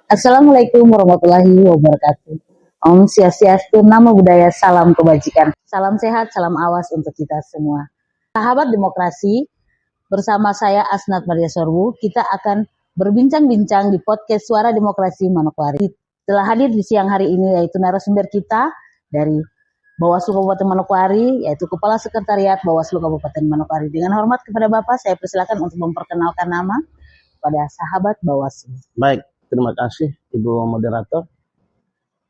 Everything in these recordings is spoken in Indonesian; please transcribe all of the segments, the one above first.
Assalamualaikum warahmatullahi wabarakatuh. Om Swastiastu, Namo Buddhaya, salam kebajikan. Salam sehat, salam awas untuk kita semua. Sahabat demokrasi, bersama saya Asnat Maria Sorbu, kita akan berbincang-bincang di podcast Suara Demokrasi Manokwari. Telah hadir di siang hari ini yaitu narasumber kita dari Bawaslu Kabupaten Manokwari, yaitu Kepala Sekretariat Bawaslu Kabupaten Manokwari. Dengan hormat kepada Bapak, saya persilakan untuk memperkenalkan nama pada sahabat Bawaslu. Baik, terima kasih Ibu Moderator.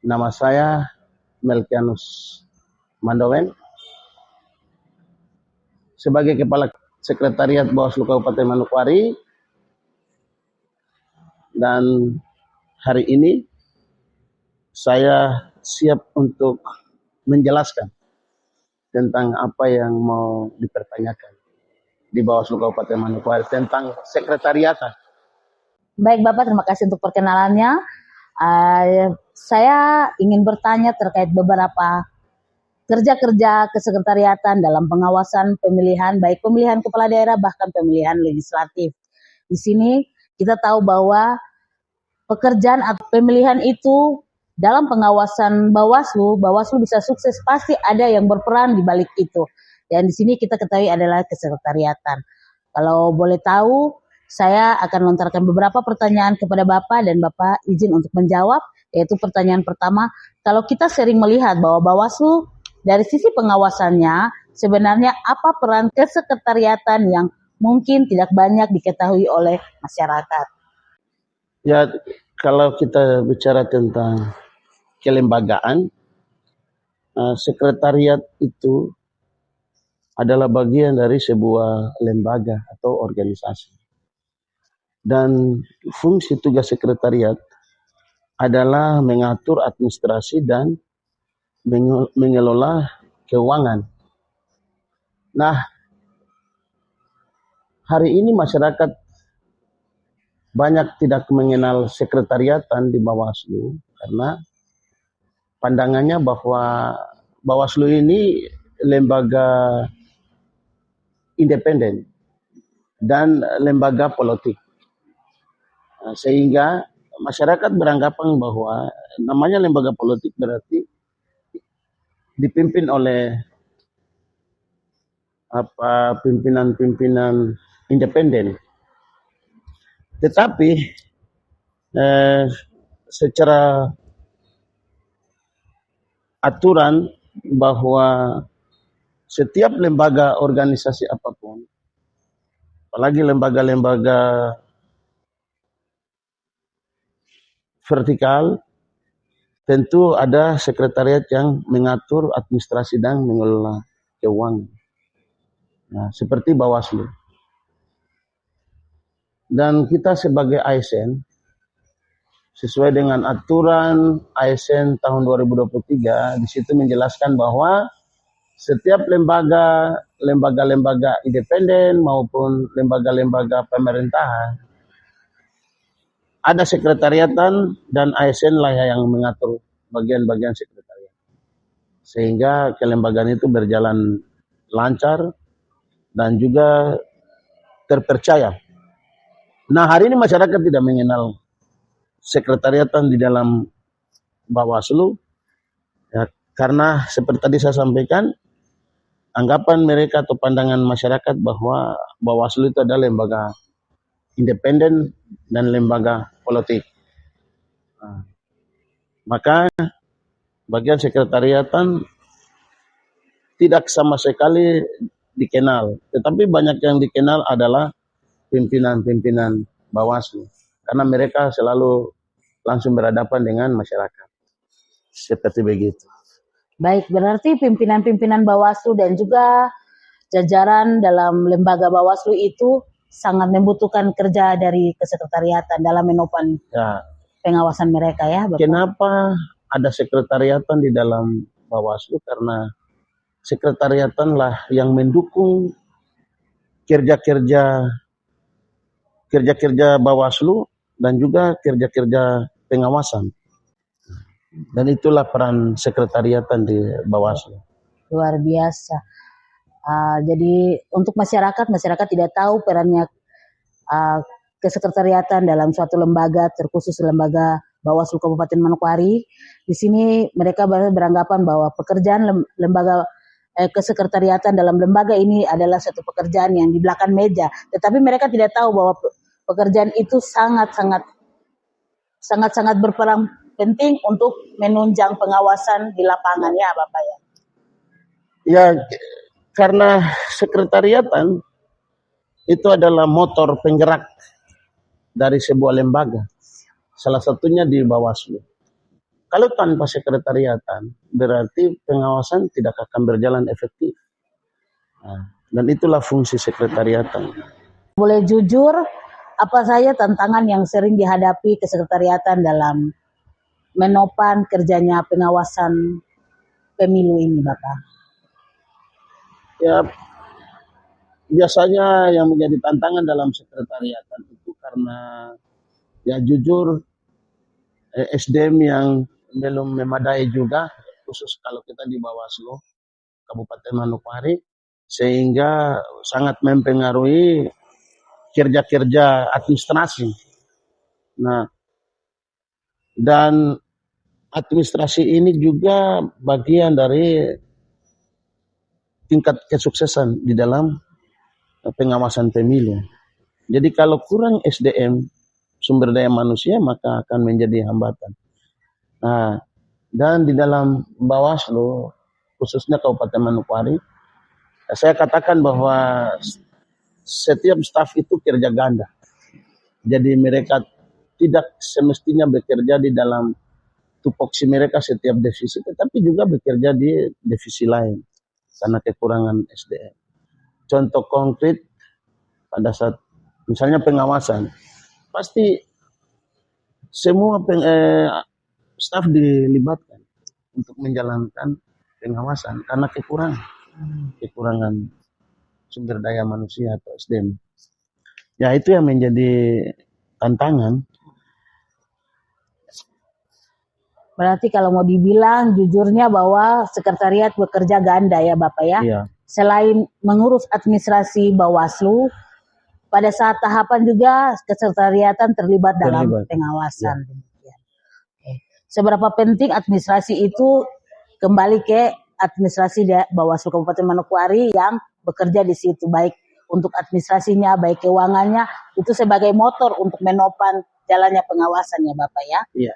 Nama saya Melkianus Mandowen. Sebagai Kepala Sekretariat Bawaslu Kabupaten Manokwari, dan hari ini saya siap untuk menjelaskan tentang apa yang mau dipertanyakan di Bawaslu Kabupaten Manokwari tentang sekretariatan. Baik Bapak, terima kasih untuk perkenalannya. Saya ingin bertanya terkait beberapa kerja-kerja kesekretariatan dalam pengawasan pemilihan, baik pemilihan kepala daerah bahkan pemilihan legislatif. Di sini kita tahu bahwa pekerjaan atau pemilihan itu dalam pengawasan Bawaslu bisa sukses, pasti ada yang berperan di balik itu. Dan di sini kita ketahui adalah kesekretariatan. Kalau boleh tahu, saya akan melontarkan beberapa pertanyaan kepada Bapak dan Bapak izin untuk menjawab, yaitu pertanyaan pertama, kalau kita sering melihat bahwa Bawaslu dari sisi pengawasannya, sebenarnya apa peran kesekretariatan yang mungkin tidak banyak diketahui oleh masyarakat? Ya, kalau kita bicara tentang kelembagaan, sekretariat itu adalah bagian dari sebuah lembaga atau organisasi. Dan fungsi tugas sekretariat adalah mengatur administrasi dan mengelola keuangan. Nah, hari ini masyarakat banyak tidak mengenal sekretariatan di Bawaslu karena pandangannya bahwa Bawaslu ini lembaga independen dan lembaga politik. Sehingga masyarakat beranggapan bahwa namanya lembaga politik berarti dipimpin oleh pimpinan-pimpinan independen. Tetapi secara aturan bahwa setiap lembaga organisasi apapun, apalagi lembaga-lembaga vertikal, tentu ada sekretariat yang mengatur administrasi dan mengelola keuangan. Nah, seperti Bawaslu. Dan kita sebagai ASN, sesuai dengan aturan ASN tahun 2023, di situ menjelaskan bahwa setiap lembaga-lembaga independen maupun lembaga-lembaga pemerintahan ada sekretariatan dan ASN lah yang mengatur bagian-bagian sekretariat. Sehingga kelembagaan itu berjalan lancar dan juga terpercaya. Nah, hari ini masyarakat tidak mengenal sekretariatan di dalam Bawaslu, ya, karena seperti tadi saya sampaikan, anggapan mereka atau pandangan masyarakat bahwa Bawaslu itu adalah lembaga independen dan lembaga politik. Nah, maka bagian sekretariatan tidak sama sekali dikenal, tetapi banyak yang dikenal adalah pimpinan-pimpinan Bawaslu, karena mereka selalu langsung berhadapan dengan masyarakat. Seperti begitu. Baik, berarti pimpinan-pimpinan Bawaslu dan juga jajaran dalam lembaga Bawaslu itu sangat membutuhkan kerja dari kesekretariatan dalam menopan pengawasan mereka, ya Bapak? Kenapa ada sekretariatan di dalam Bawaslu? Karena sekretariatan lah yang mendukung kerja-kerja Bawaslu dan juga kerja-kerja pengawasan. Dan itulah peran sekretariatan di Bawaslu. Luar biasa. Jadi untuk masyarakat tidak tahu perannya kesekretariatan dalam suatu lembaga, terkhusus lembaga Bawaslu Kabupaten Manokwari. Di sini mereka beranggapan bahwa pekerjaan lembaga kesekretariatan dalam lembaga ini adalah satu pekerjaan yang di belakang meja, tetapi mereka tidak tahu bahwa pekerjaan itu sangat-sangat berperan penting untuk menunjang pengawasan di lapangan, ya Bapak ya. Ya, karena sekretariatan itu adalah motor penggerak dari sebuah lembaga. Salah satunya di Bawaslu. Kalau tanpa sekretariatan, berarti pengawasan tidak akan berjalan efektif. Nah, dan itulah fungsi sekretariatan. Boleh jujur, apa saja tantangan yang sering dihadapi kesekretariatan dalam menopang kerjanya pengawasan pemilu ini, Bapak? Ya, biasanya yang menjadi tantangan dalam sekretariatan itu karena ya jujur SDM yang belum memadai juga, khusus kalau kita di Bawaslu Kabupaten Manokwari, sehingga sangat mempengaruhi kerja-kerja administrasi. Nah, dan administrasi ini juga bagian dari tingkat kesuksesan di dalam pengawasan pemilu. Jadi kalau kurang SDM, sumber daya manusia, maka akan menjadi hambatan. Nah, dan di dalam Bawaslu, khususnya Kabupaten Manokwari, saya katakan bahwa setiap staf itu kerja ganda. Jadi mereka tidak semestinya bekerja di dalam tupoksi mereka setiap divisi, tetapi juga bekerja di divisi lain karena kekurangan SDM. Contoh konkret pada saat misalnya pengawasan, pasti semua staf dilibatkan untuk menjalankan pengawasan karena kekurangan sumber daya manusia atau SDM. Ya, itu yang menjadi tantangan. Berarti kalau mau dibilang jujurnya bahwa sekretariat bekerja ganda ya Bapak ya. Iya. Selain mengurus administrasi Bawaslu, pada saat tahapan juga kesekretariatan terlibat dalam pengawasan. Ya. Seberapa penting administrasi itu kembali ke administrasi Bawaslu Kabupaten Manokwari yang bekerja di situ, baik untuk administrasinya, baik keuangannya, itu sebagai motor untuk menopang jalannya pengawasan ya Bapak ya. Iya.